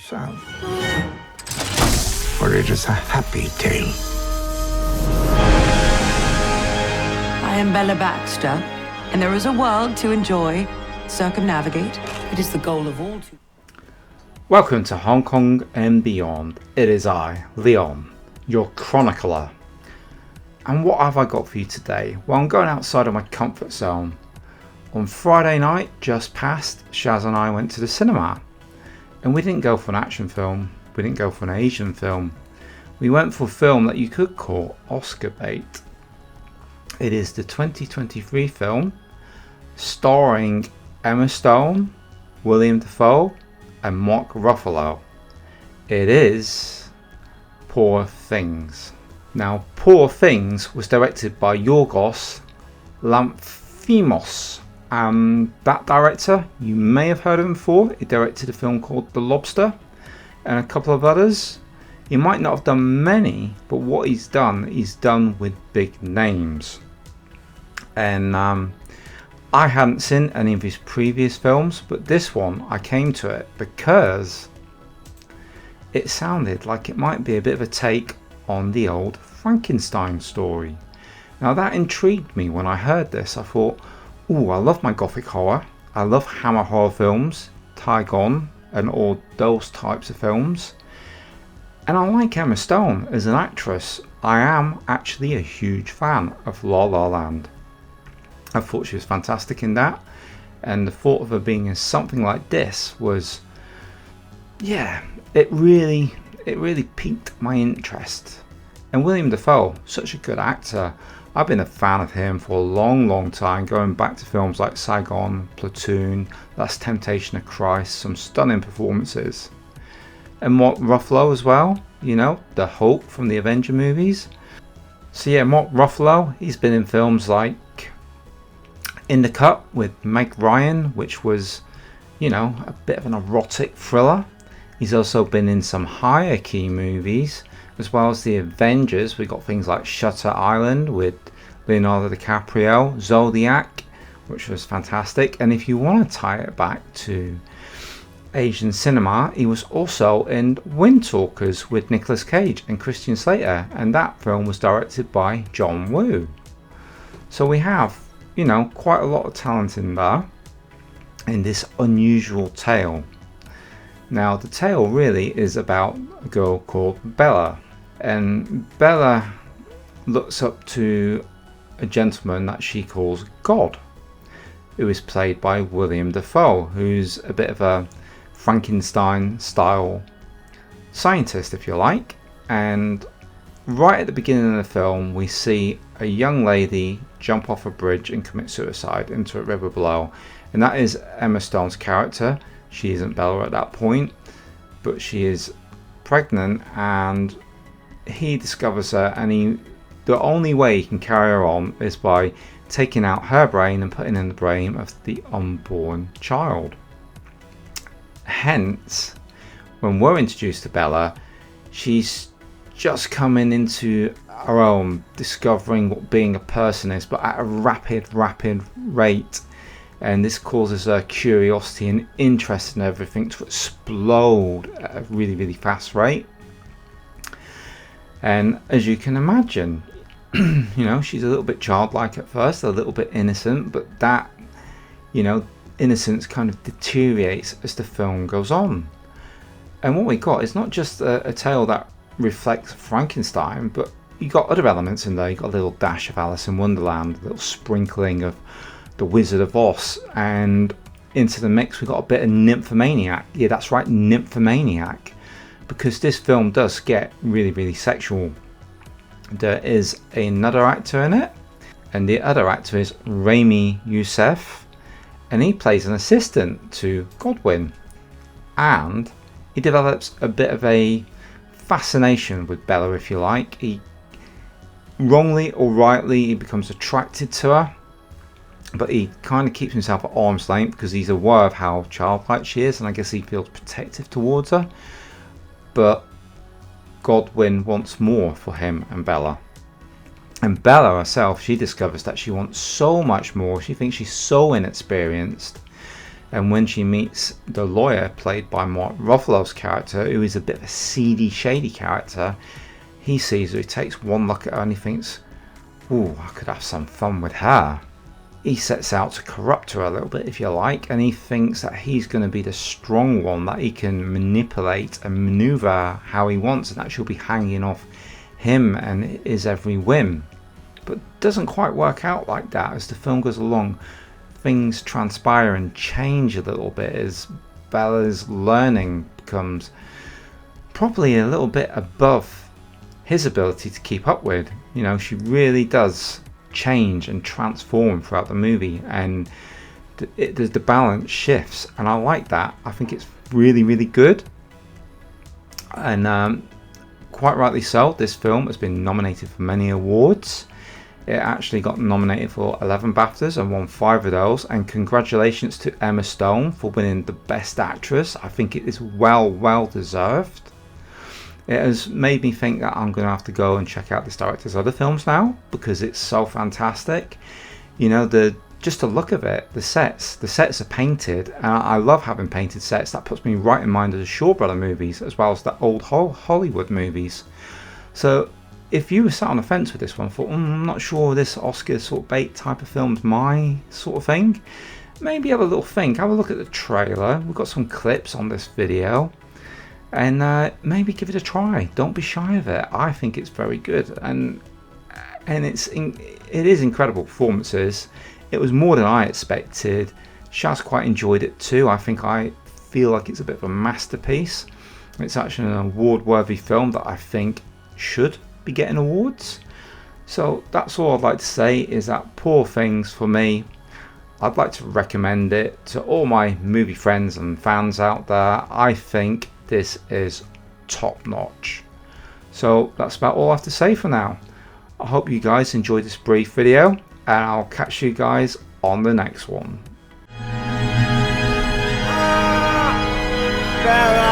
sad. Or it is a happy tale. I am Bella Baxter, and there is a world to enjoy, circumnavigate. It is the goal of all to... Welcome to Hong Kong and beyond. It is I, Leon, your chronicler. And what have I got for you today? Well, I'm going outside of my comfort zone. On Friday night, just past, Shaz and I went to the cinema. And we didn't go for an action film. We didn't go for an Asian film. We went for a film that you could call Oscar bait. It is the 2023 film starring Emma Stone, William Dafoe and Mark Ruffalo. It is Poor Things. Now, Poor Things was directed by Yorgos Lanthimos. That director, you may have heard of him before. He directed a film called The Lobster and a couple of others. He might not have done many, but what he's done with big names. And I hadn't seen any of his previous films, but this one I came to it because it sounded like it might be a bit of a take on the old Frankenstein story. Now that intrigued me when I heard this. I thought, ooh, I love my gothic horror. I love Hammer horror films, Tygon and all those types of films. And I like Emma Stone as an actress. I am actually a huge fan of La La Land. I thought she was fantastic in that. And the thought of her being in something like this was, yeah, it really piqued my interest. And William Dafoe, such a good actor. I've been a fan of him for a long time, going back to films like Saigon, Platoon, Last Temptation of Christ, some stunning performances. And Mark Ruffalo as well, you know, the Hulk from the Avenger movies. So yeah, Mark Ruffalo, he's been in films like In the Cut with Meg Ryan, which was, you know, a bit of an erotic thriller. He's also been in some hierarchy movies, as well as the Avengers. We got things like Shutter Island with Leonardo DiCaprio, Zodiac, which was fantastic. And if you want to tie it back to Asian cinema, he was also in Windtalkers with Nicolas Cage and Christian Slater, and that film was directed by John Woo. So we have, you know, quite a lot of talent in there in this unusual tale. Now the tale really is about a girl called Bella, and Bella looks up to a gentleman that she calls God, who is played by William Dafoe, who's a bit of a Frankenstein style scientist, if you like. And right at the beginning of the film we see a young lady jump off a bridge and commit suicide into a river below, and that is Emma Stone's character. She isn't Bella at that point, but she is pregnant, and he discovers her, and the only way he can carry her on is by taking out her brain and putting in the brain of the unborn child. Hence, when we're introduced to Bella, she's just coming into her own, discovering what being a person is, but at a rapid rate. And this causes her curiosity and interest in everything to explode at a really fast rate. And as you can imagine, you know, she's a little bit childlike at first, a little bit innocent, but that, you know, innocence kind of deteriorates as the film goes on. And what we got is not just a tale that reflects Frankenstein, but you got other elements in there. You got a little dash of Alice in Wonderland, a little sprinkling of The Wizard of Oz, and into the mix we got a bit of Nymphomaniac. Yeah, that's right, Nymphomaniac, because this film does get really sexual. There is another actor in it, and the other actor is Rami Youssef, and he plays an assistant to Godwin, and he develops a bit of a fascination with Bella, if you like. He, wrongly or rightly, he becomes attracted to her, but he kind of keeps himself at arm's length because he's aware of how childlike she is, and I guess he feels protective towards her. But Godwin wants more for him and Bella. And Bella herself, she discovers that she wants so much more. She thinks she's so inexperienced, And when she meets the lawyer played by Mark Ruffalo's character, who is a bit of a seedy, shady character, he sees her, he takes one look at her and he thinks, ooh, I could have some fun with her. He sets out to corrupt her a little bit, if you like, and he thinks that he's going to be the strong one, that he can manipulate and maneuver how he wants, and that she'll be hanging off him and his every whim. But it doesn't quite work out like that. As the film goes along, things transpire and change a little bit as Bella's learning becomes probably a little bit above his ability to keep up with. You know, she really does change and transform throughout the movie, and the balance shifts, and I like that. I think it's really, really good, and quite rightly so. This film has been nominated for many awards. It actually got nominated for 11 BAFTAs and won 5 of those, and congratulations to Emma Stone for winning the Best Actress. I think it is well deserved. It has made me think that I'm going to have to go and check out this director's other films now, because it's so fantastic. You know, just the look of it, the sets are painted, and I love having painted sets. That puts me right in mind of the Shaw Brother movies, as well as the old Hollywood movies. So if you were sat on the fence with this one, thought, I'm not sure this Oscar sort of bait type of film's my sort of thing, maybe have a little think, have a look at the trailer. We've got some clips on this video, and maybe give it a try. Don't be shy of it. I think it's very good, and it is incredible performances. It was more than I expected. Shaz quite enjoyed it too. I feel like it's a bit of a masterpiece. It's actually an award-worthy film that I think should be getting awards. So that's all I'd like to say, is that Poor Things, for me, I'd like to recommend it to all my movie friends and fans out there. I think this is top notch. So that's about all I have to say for now. I hope you guys enjoyed this brief video, and I'll catch you guys on the next one. Bella!